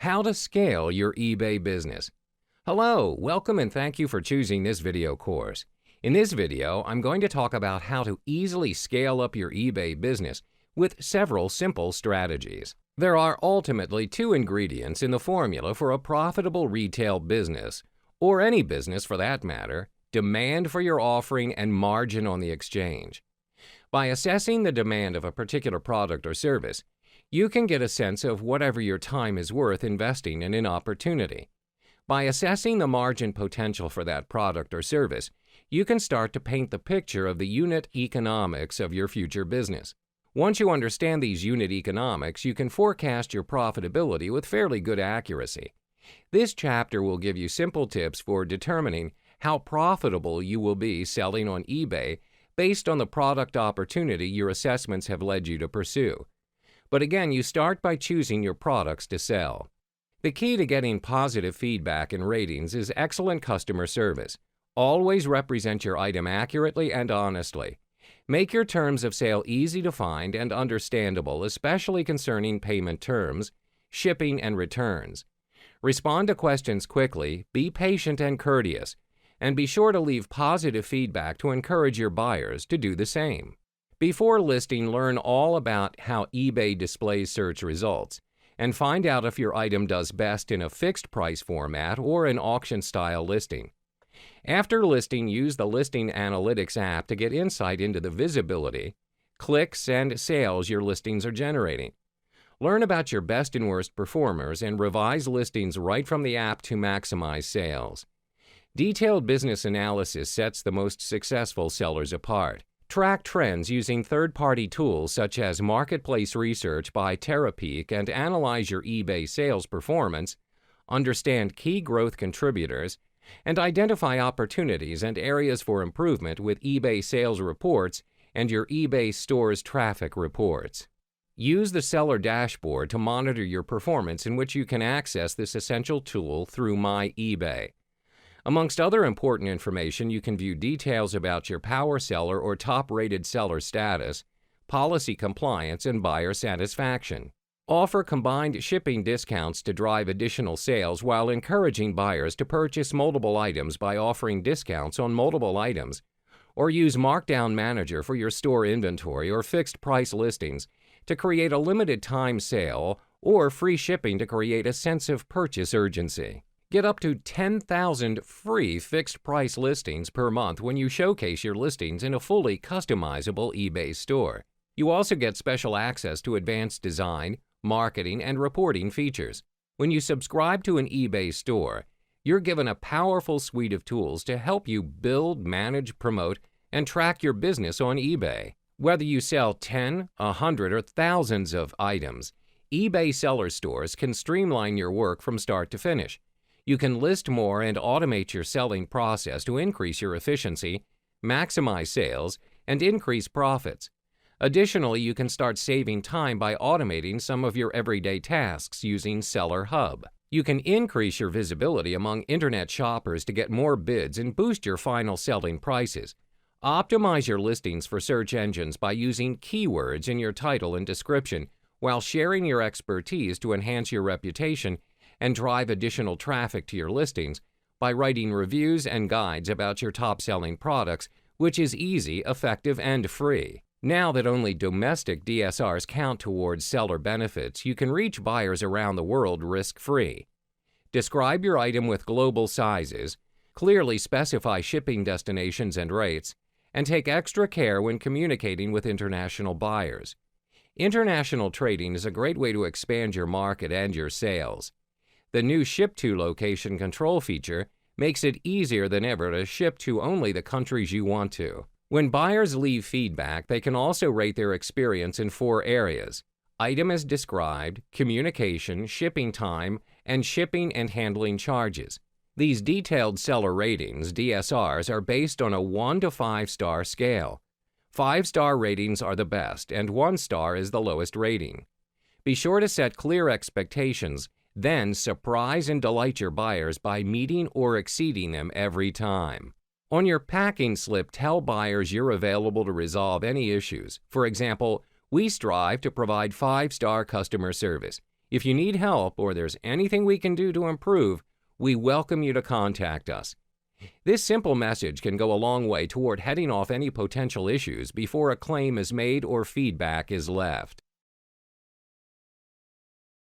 How to scale your eBay business. Hello, welcome and thank you for choosing this video course. In this video, I'm going to talk about how to easily scale up your eBay business with several simple strategies. There are ultimately two ingredients in the formula for a profitable retail business, or any business for that matter: demand for your offering and margin on the exchange. By assessing the demand of a particular product or service, you can get a sense of whatever your time is worth investing in an opportunity. By assessing the margin potential for that product or service, you can start to paint the picture of the unit economics of your future business. Once you understand these unit economics, you can forecast your profitability with fairly good accuracy. This chapter will give you simple tips for determining how profitable you will be selling on eBay based on the product opportunity your assessments have led you to pursue. But again, you start by choosing your products to sell. The key to getting positive feedback and ratings is excellent customer service. Always represent your item accurately and honestly. Make your terms of sale easy to find and understandable, especially concerning payment terms, shipping, and returns. Respond to questions quickly, be patient and courteous, and be sure to leave positive feedback to encourage your buyers to do the same. Before listing, learn all about how eBay displays search results and find out if your item does best in a fixed price format or an auction-style listing. After listing, use the Listing Analytics app to get insight into the visibility, clicks, and sales your listings are generating. Learn about your best and worst performers and revise listings right from the app to maximize sales. Detailed business analysis sets the most successful sellers apart. Track trends using third-party tools such as Marketplace Research by Terapeak and analyze your eBay sales performance, understand key growth contributors, and identify opportunities and areas for improvement with eBay sales reports and your eBay store's traffic reports. Use the seller dashboard to monitor your performance, in which you can access this essential tool through My eBay. Amongst other important information, you can view details about your power seller or top-rated seller status, policy compliance, and buyer satisfaction. Offer combined shipping discounts to drive additional sales while encouraging buyers to purchase multiple items by offering discounts on multiple items, or use Markdown Manager for your store inventory or fixed-price listings to create a limited-time sale, or free shipping to create a sense of purchase urgency. Get up to 10,000 free fixed-price listings per month when you showcase your listings in a fully customizable eBay store. You also get special access to advanced design, marketing, and reporting features. When you subscribe to an eBay store, you're given a powerful suite of tools to help you build, manage, promote, and track your business on eBay. Whether you sell 10, 100, or thousands of items, eBay seller stores can streamline your work from start to finish. You can list more and automate your selling process to increase your efficiency, maximize sales, and increase profits. Additionally, you can start saving time by automating some of your everyday tasks using Seller Hub. You can increase your visibility among internet shoppers to get more bids and boost your final selling prices. Optimize your listings for search engines by using keywords in your title and description, while sharing your expertise to enhance your reputation and drive additional traffic to your listings by writing reviews and guides about your top-selling products, which is easy, effective, and free. Now that only domestic DSRs count towards seller benefits, you can reach buyers around the world risk-free. Describe your item with global sizes, clearly specify shipping destinations and rates, and take extra care when communicating with international buyers. International trading is a great way to expand your market and your sales. The new Ship to Location control feature makes it easier than ever to ship to only the countries you want to. When buyers leave feedback, they can also rate their experience in 4 areas: item as described, communication, shipping time, and shipping and handling charges. These detailed seller ratings, DSRs, are based on a 1 to 5-star scale. 5-star ratings are the best, and 1 star is the lowest rating. Be sure to set clear expectations, then surprise and delight your buyers by meeting or exceeding them every time. On your packing slip, tell buyers you're available to resolve any issues. For example, we strive to provide 5-star customer service. If you need help or there's anything we can do to improve, we welcome you to contact us. This simple message can go a long way toward heading off any potential issues before a claim is made or feedback is left.